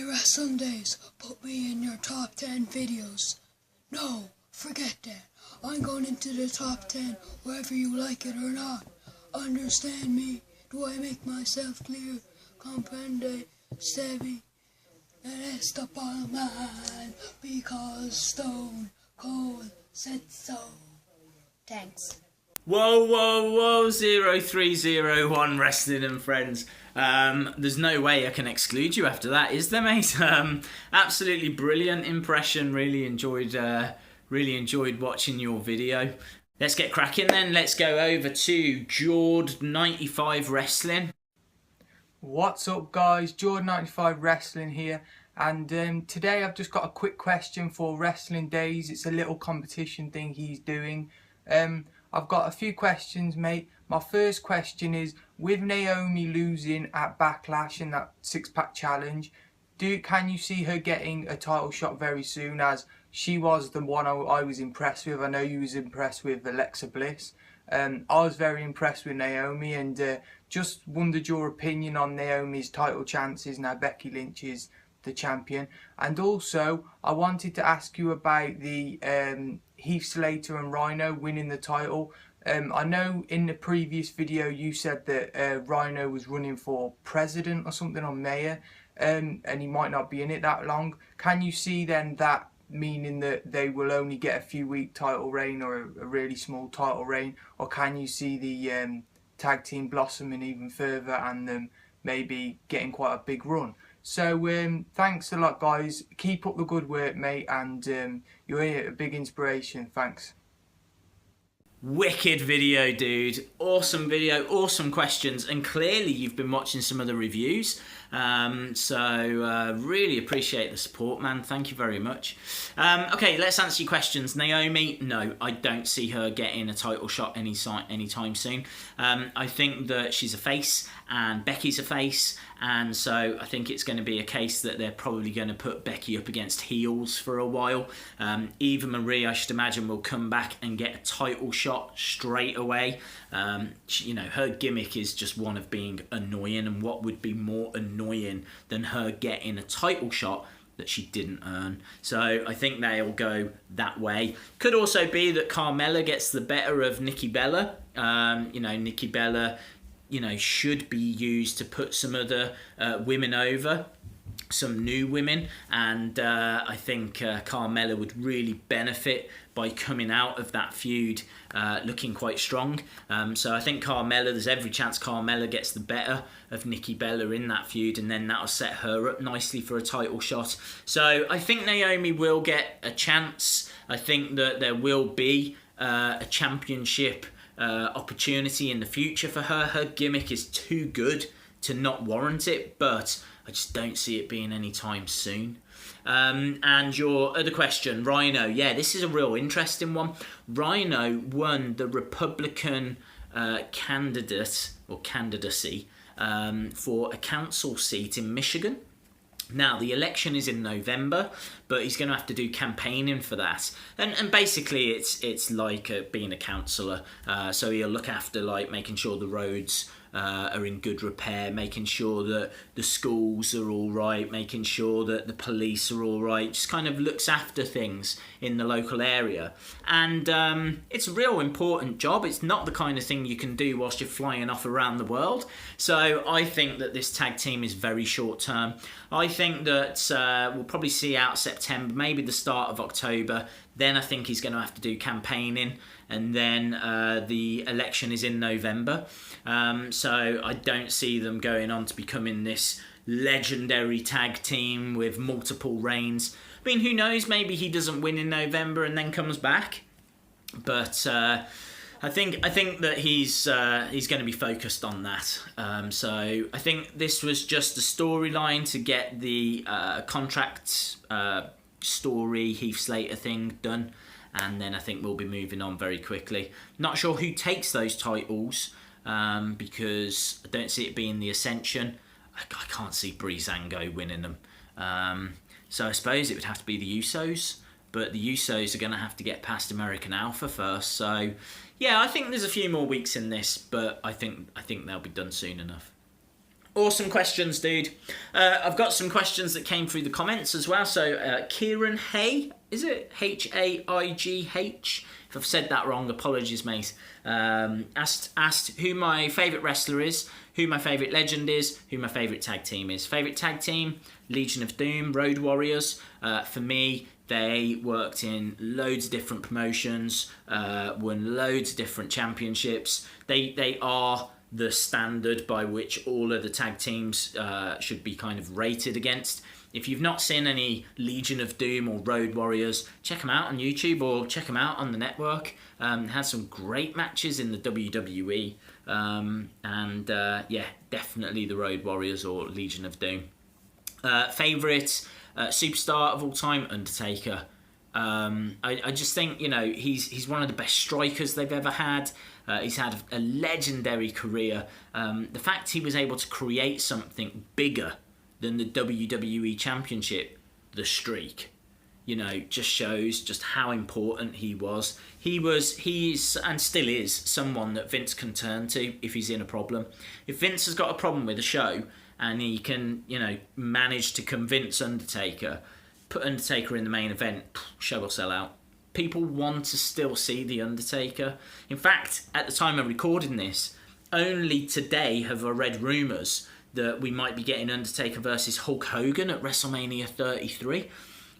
wrestling days, put me in your top 10 videos. No, forget that. I'm going into the top 10 whether you like it or not. Understand me? Do I make myself clear? Comprende, Stevie? And it's the bottom line because Stone Cold said so. Thanks. Whoa, 0301 Wrestling and Friends. There's no way I can exclude you after that, is there, mate? Absolutely brilliant impression. Really enjoyed watching your video. Let's get cracking then. Let's go over to Jord95 Wrestling. What's up, guys? Jord95 Wrestling here, and today I've just got a quick question for Wrestling Days. It's a little competition thing he's doing. I've got a few questions, mate. My first question is, with Naomi losing at Backlash in that six-pack challenge, can you see her getting a title shot very soon, as she was the one I was impressed with? I know you was impressed with Alexa Bliss. I was very impressed with Naomi, and just wondered your opinion on Naomi's title chances now Becky Lynch is the champion. And also, I wanted to ask you about the Heath Slater and Rhino winning the title. I know in the previous video you said that Rhino was running for president or something, or mayor, and he might not be in it that long. Can you see then that meaning that they will only get a few week title reign, or a really small title reign? Or can you see the tag team blossoming even further and them maybe getting quite a big run? So thanks a lot, guys. Keep up the good work, mate, and you're a big inspiration. Thanks. Wicked video, dude. Awesome video, awesome questions, and clearly you've been watching some of the reviews. So really appreciate the support, man. Thank you very much. Okay, let's answer your questions. Naomi, no, I don't see her getting a title shot anytime soon. I think that she's a face and Becky's a face, and so I think it's going to be a case that they're probably going to put Becky up against heels for a while. Eva Marie, I should imagine, will come back and get a title shot straight away. You know, her gimmick is just one of being annoying, and what would be more annoying than her getting a title shot that she didn't earn? So I think they'll go that way. Could also be that Carmella gets the better of Nikki Bella. You know, Nikki Bella, you know, should be used to put some other women over, some new women, and I think Carmella would really benefit by coming out of that feud looking quite strong. So I think Carmella, there's every chance Carmella gets the better of Nikki Bella in that feud, and then that'll set her up nicely for a title shot. So I think Naomi will get a chance. I think that there will be a championship opportunity in the future for her. Her gimmick is too good to not warrant it, but I just don't see it being anytime soon. And your other question, Rhino, yeah, this is a real interesting one. Rhino won the Republican candidate or candidacy for a council seat in Michigan. Now, the election is in November, but he's going to have to do campaigning for that. And basically, it's like being a councillor. So he'll look after, like, making sure the roads are in good repair, making sure that the schools are all right, making sure that the police are all right, just kind of looks after things in the local area. And it's a real important job. It's not the kind of thing you can do whilst you're flying off around the world. So I think that this tag team is very short term. I think that we'll probably see out September, maybe the start of October. Then I think he's going to have to do campaigning, and then the election is in November. So I don't see them going on to becoming this legendary tag team with multiple reigns. I mean, who knows? Maybe he doesn't win in November and then comes back. But I think that he's going to be focused on that. So I think this was just a storyline to get the contract story Heath Slater thing done, and then I think we'll be moving on very quickly. Not sure who takes those titles, because I don't see it being the Ascension. I can't see Breezango winning them. So I suppose it would have to be the Usos, but the Usos are going to have to get past American Alpha first. So yeah, I think there's a few more weeks in this, but I think they'll be done soon enough. Awesome questions, dude. I've got some questions that came through the comments as well. So Kieran Hay, is it Haigh? If I've said that wrong, apologies, mate. Asked who my favourite wrestler is, who my favourite legend is, who my favourite tag team is. Favourite tag team, Legion of Doom, Road Warriors. For me, they worked in loads of different promotions, won loads of different championships. They are the standard by which all of the tag teams should be kind of rated against. If you've not seen any Legion of Doom or Road Warriors, check them out on YouTube or check them out on the network. Had some great matches in the WWE. Yeah, definitely the Road Warriors or Legion of Doom. Favourite superstar of all time, Undertaker. I just think, you know, he's one of the best strikers they've ever had. He's had a legendary career. The fact he was able to create something bigger than the WWE Championship, the streak, you know, just shows just how important he was. He's and still is someone that Vince can turn to if he's in a problem. If Vince has got a problem with a show and he can, you know, manage to convince Undertaker, put Undertaker in the main event, show will sell out. People want to still see The Undertaker. In fact, at the time of recording this, only today have I read rumours that we might be getting Undertaker versus Hulk Hogan at WrestleMania 33.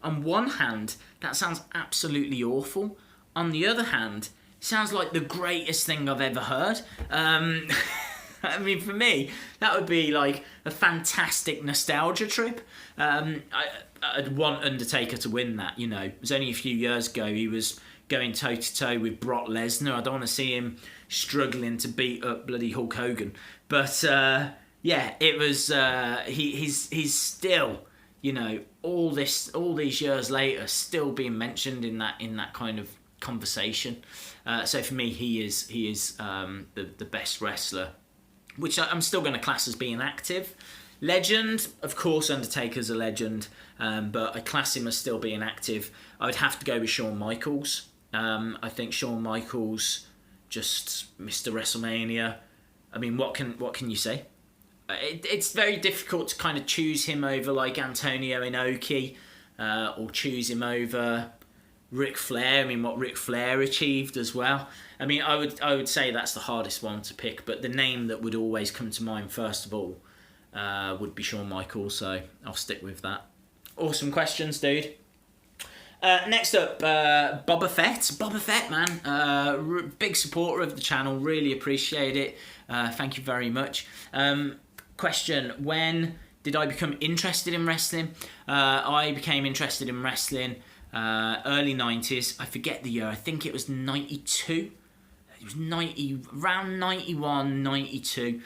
On one hand, that sounds absolutely awful. On the other hand, it sounds like the greatest thing I've ever heard. I mean, for me, that would be like a fantastic nostalgia trip. I'd want Undertaker to win that, you know. It was only a few years ago he was going toe-to-toe with Brock Lesnar. I don't want to see him struggling to beat up bloody Hulk Hogan. But, yeah, it was... he's still, you know, all these years later, still being mentioned in that kind of conversation. So for me, he is the best wrestler, which I'm still going to class as being active. Legend, of course, Undertaker's a legend, but I class him as still being active. I would have to go with Shawn Michaels. I think Shawn Michaels, just Mr. WrestleMania. I mean, what can you say? It's very difficult to kind of choose him over like Antonio Inoki, or choose him over Ric Flair. I mean, what Ric Flair achieved as well. I mean, I would say that's the hardest one to pick, but the name that would always come to mind first of all would be Shawn Michaels, so I'll stick with that. Awesome questions, dude. Next up, Boba Fett. Boba Fett, man. Big supporter of the channel. Really appreciate it. Thank you very much. Question, when did I become interested in wrestling? I became interested in wrestling early 90s. I forget the year. I think it was 92. It was around 91, 92.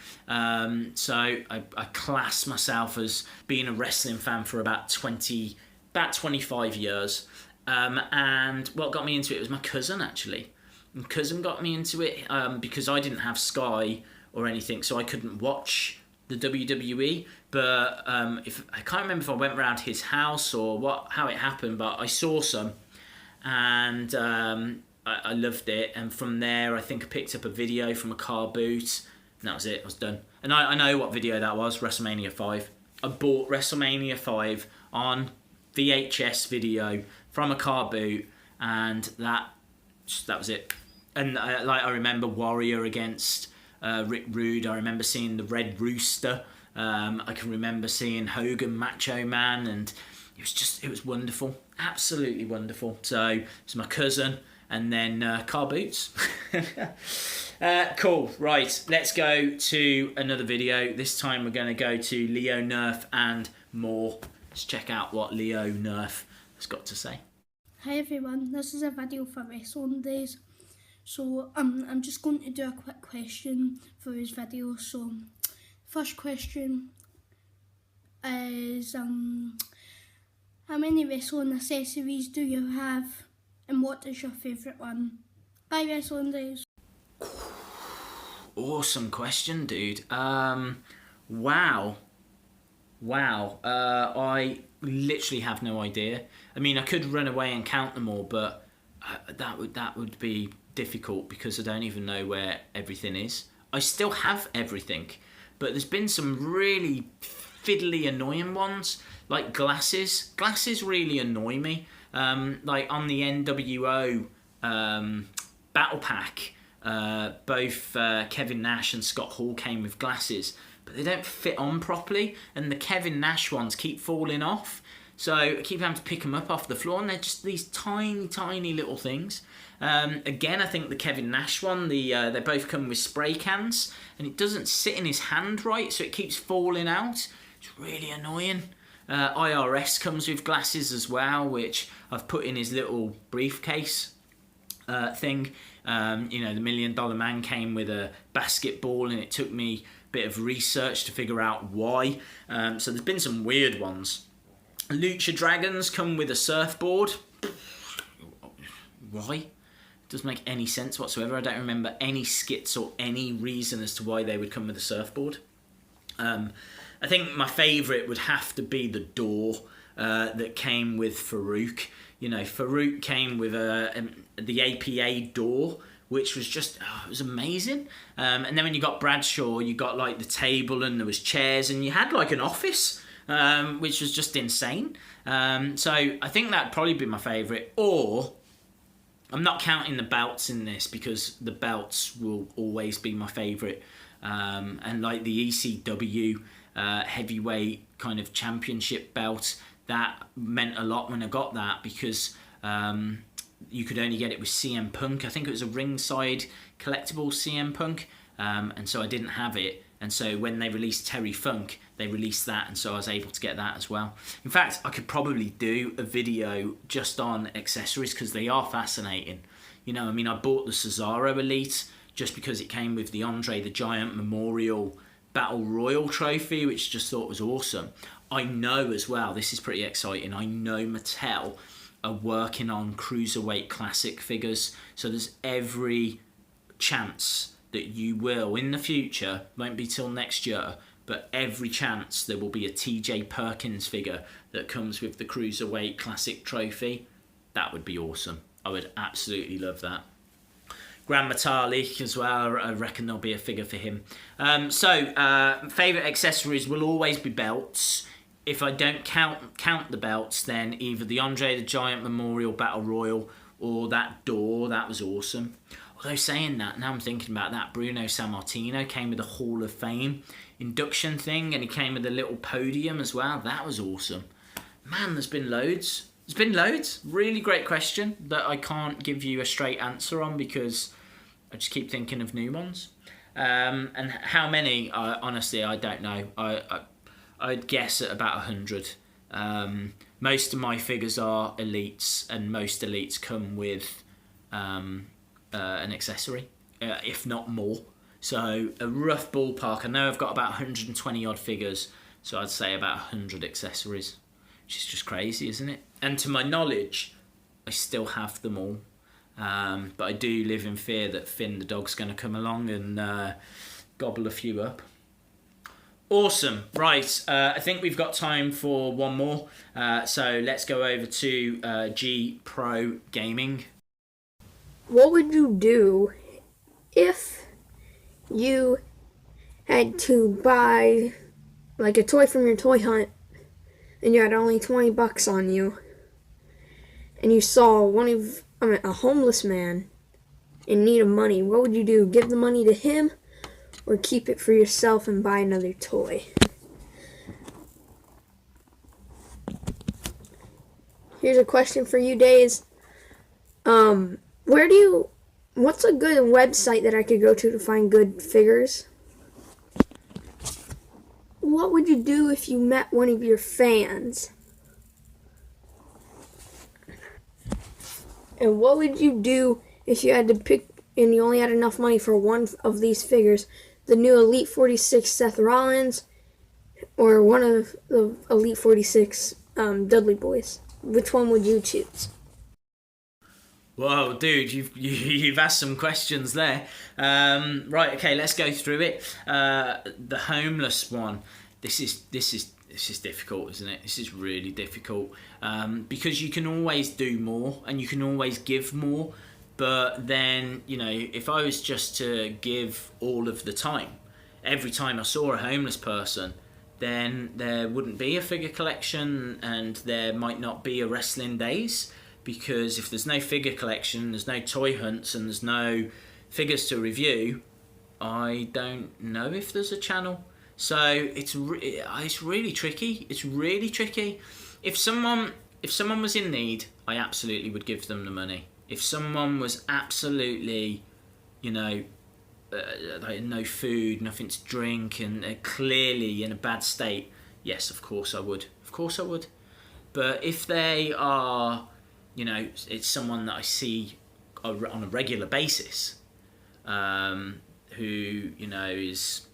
So I class myself as being a wrestling fan for about 25 years. And what got me into it was my cousin, actually. My cousin got me into it because I didn't have Sky or anything, so I couldn't watch the WWE. But I can't remember if I went around his house or how it happened, but I saw some, and I loved it. And from there, I think I picked up a video from a car boot, and that was it. I was done. And I know what video that was. WrestleMania 5. I bought WrestleMania 5 on VHS video from a car boot, and that was it. And I remember Warrior against Rick Rude. I remember seeing the Red Rooster. I can remember seeing Hogan, Macho Man, and it was wonderful, absolutely wonderful. So it's my cousin, and then car boots. Cool. Right, let's go to another video. This time we're going to go to Leo Nerf and more. Let's check out what Leo Nerf has got to say. Hi everyone, this is a video for Wrestling Days. So I'm just going to do a quick question for his video. So first question is how many wrestling accessories do you have, and what is your favourite one? Bye Wrestling Days. Awesome question, dude. Wow. I literally have no idea. I mean, I could run away and count them all, but that would be difficult because I don't even know where everything is. I still have everything, but there's been some really fiddly annoying ones, like glasses. Glasses really annoy me. Like on the NWO battle pack, both Kevin Nash and Scott Hall came with glasses, but they don't fit on properly, and the Kevin Nash ones keep falling off. So I keep having to pick them up off the floor, and they're just these tiny, tiny little things. Again, I think the Kevin Nash one, they both come with spray cans, and it doesn't sit in his hand right, so it keeps falling out. It's really annoying. IRS comes with glasses as well, which I've put in his little briefcase thing. You know, the $1 Million Man came with a basketball, and it took me a bit of research to figure out why. So there's been some weird ones. Lucha Dragons come with a surfboard. Why? Doesn't make any sense whatsoever. I don't remember any skits or any reason as to why they would come with a surfboard. I think my favourite would have to be the door that came with Farouk. You know, Farouk came with the APA door, which was just, it was amazing. And then when you got Bradshaw, you got like the table and there was chairs and you had like an office, which was just insane. So I think that'd probably be my favourite. Or, I'm not counting the belts in this because the belts will always be my favourite. And like the ECW heavyweight kind of championship belt, that meant a lot when I got that because you could only get it with CM Punk. I think it was a ringside collectible CM Punk, and so I didn't have it. And so when they released Terry Funk, they released that, and so I was able to get that as well. In fact, I could probably do a video just on accessories because they are fascinating. You know, I mean, I bought the Cesaro Elite just because it came with the Andre the Giant Memorial Battle Royal trophy, which I just thought was awesome. I know as well, this is pretty exciting, I know Mattel are working on Cruiserweight Classic figures, so there's every chance that you will, in the future, won't be till next year, but every chance there will be a TJ Perkins figure that comes with the Cruiserweight Classic trophy. That would be awesome. I would absolutely love that. Grand Metalik as well, I reckon there'll be a figure for him. Favourite accessories will always be belts. If I don't count the belts, then either the Andre the Giant Memorial Battle Royal or that door. That was awesome. Although saying that, now I'm thinking about that, Bruno Sammartino came with a Hall of Fame induction thing, and he came with a little podium as well. That was awesome. Man, there's been loads. There's been loads. Really great question that I can't give you a straight answer on because I just keep thinking of new ones. And how many, honestly, I don't know. I'd guess at about 100. Most of my figures are elites, and most elites come with an accessory, if not more. So a rough ballpark. I know I've got about 120 odd figures, so I'd say about 100 accessories, which is just crazy, isn't it? And to my knowledge, I still have them all. But I do live in fear that Finn the dog's going to come along and gobble a few up. Awesome. Right, I think we've got time for one more. So let's go over to G Pro Gaming. What would you do if you had to buy like a toy from your toy hunt and you had only $20 on you and you saw a homeless man in need of money? What would you do? Give the money to him or keep it for yourself and buy another toy? Here's a question for you, Days. What's a good website that I could go to find good figures? What would you do if you met one of your fans? And what would you do if you had to pick and you only had enough money for one of these figures? The new Elite 46 Seth Rollins or one of the Elite 46 Dudley Boys? Which one would you choose? Whoa, dude, you've asked some questions there. Right, okay, let's go through it. The homeless one. This is difficult, isn't it? This is really difficult because you can always do more and you can always give more. But then, you know, if I was just to give all of the time, every time I saw a homeless person, then there wouldn't be a figure collection and there might not be a Wrestling Days, because if there's no figure collection, there's no toy hunts and there's no figures to review, I don't know if there's a channel. So it's really tricky. It's really tricky. If someone was in need, I absolutely would give them the money. If someone was absolutely, you know, like no food, nothing to drink, and they're clearly in a bad state, yes, of course I would. Of course I would. But if they are, you know, it's someone that I see on a regular basis, who, you know, is...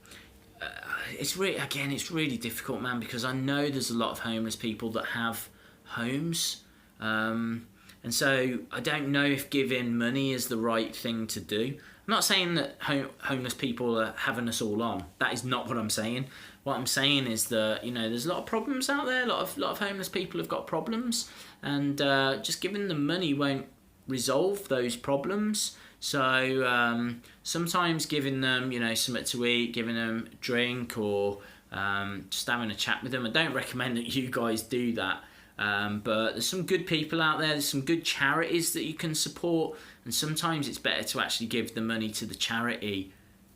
it's really difficult, man, because I know there's a lot of homeless people that have homes, and so I don't know if giving money is the right thing to do. I'm not saying that homeless people are having us all on. That is not what I'm saying. What I'm saying is that, you know, there's a lot of problems out there. A lot of homeless people have got problems, and just giving them money won't resolve those problems. So sometimes giving them, you know, something to eat, giving them a drink, or just having a chat with them. I don't recommend that you guys do that. But there's some good people out there. There's some good charities that you can support, and sometimes it's better to actually give the money to the charity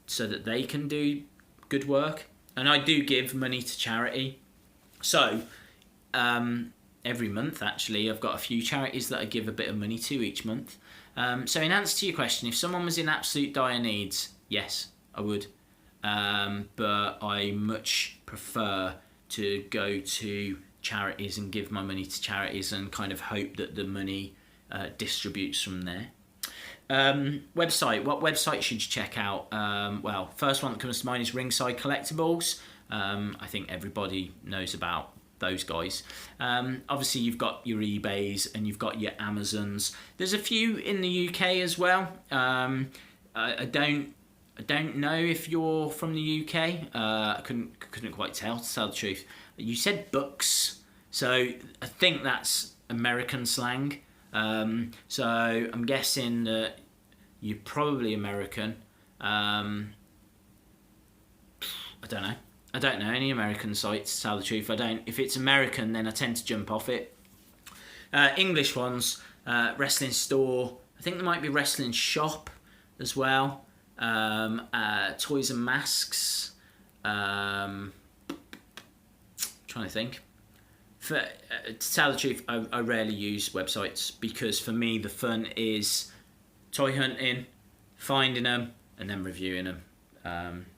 so that they can do good work. And I do give money to charity. So every month, actually, I've got a few charities that I give a bit of money to each month. So in answer to your question, if someone was in absolute dire needs, yes, I would. But I much prefer to go to charities and give my money to charities and kind of hope that the money distributes from there. Website. What website should you check out? Well, first one that comes to mind is Ringside Collectibles. I think everybody knows about those guys. Obviously, you've got your eBays and you've got your Amazons. There's a few in the UK as well. I don't know if you're from the UK. I couldn't quite tell, to tell the truth. You said books, so I think that's American slang. So I'm guessing that you're probably American. I don't know. I don't know any American sites, to tell the truth. I don't. If it's American, then I tend to jump off it. English ones, Wrestling Store. I think there might be Wrestling Shop as well. Toys and Masks. Trying to think. To tell the truth, I rarely use websites, because for me the fun is toy hunting, finding them, and then reviewing them.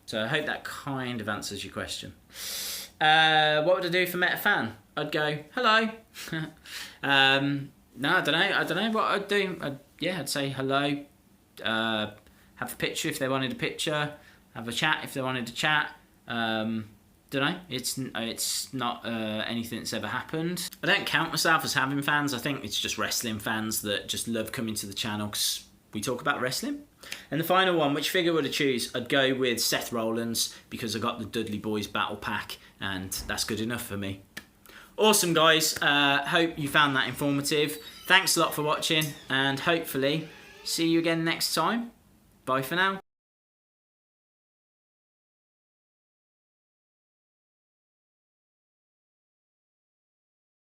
So I hope that kind of answers your question. What would I do if I met a fan? I'd go, hello. No, I don't know what I'd do. I'd say hello. Have a picture if they wanted a picture. Have a chat if they wanted to chat. Don't know. It's not anything that's ever happened. I don't count myself as having fans. I think it's just wrestling fans that just love coming to the channel because we talk about wrestling. And the final one, which figure would I choose? I'd go with Seth Rollins, because I got the Dudley Boys Battle Pack, and that's good enough for me. Awesome, guys. Hope you found that informative. Thanks a lot for watching, and hopefully see you again next time. Bye for now.